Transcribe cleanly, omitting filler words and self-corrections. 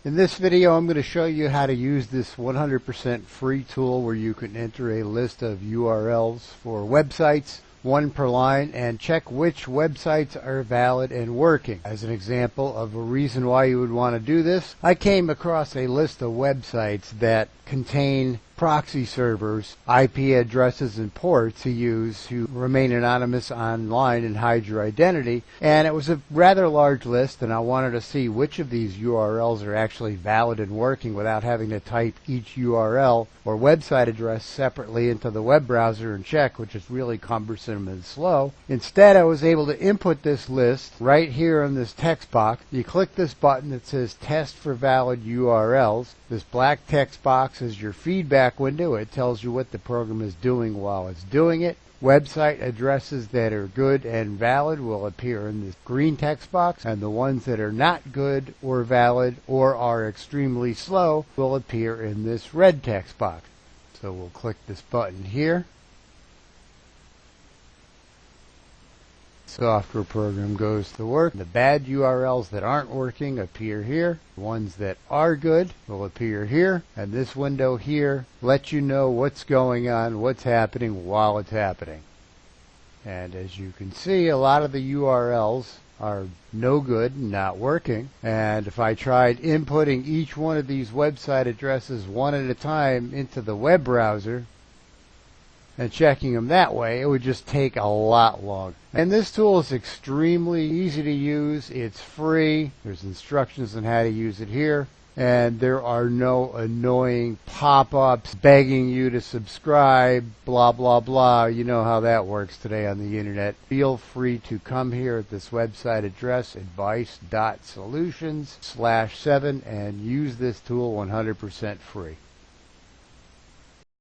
In this video, I'm going to show you how to use this 100% free tool where you can enter a list of URLs for websites, one per line, and check which websites are valid and working. As an example of a reason why you would want to do this, I came across a list of websites that contain proxy servers, IP addresses, and ports to use to remain anonymous online and hide your identity. And it was a rather large list, and I wanted to see which of these URLs are actually valid and working without having to type each URL or website address separately into the web browser and check, which is really cumbersome and slow. Instead, I was able to input this list right here in this text box. You click this button that says Test for Valid URLs. This black text box is your feedback window. It tells you what the program is doing while it's doing it. Website addresses that are good and valid will appear in this green text box, and the ones that are not good or valid or are extremely slow will appear in this red text box. So we'll click this button here. Software program goes to work. The bad URLs that aren't working appear here. The ones that are good will appear here. And this window here lets you know what's going on, what's happening while it's happening. And as you can see, a lot of the URLs are no good and not working. And if I tried inputting each one of these website addresses one at a time into the web browser and checking them that way, it would just take a lot longer. And this tool is extremely easy to use. It's free. There's instructions on how to use it here. And there are no annoying pop-ups begging you to subscribe, blah, blah, blah. You know how that works today on the internet. Feel free to come here at this website address, advice.solutions/7, and use this tool 100% free.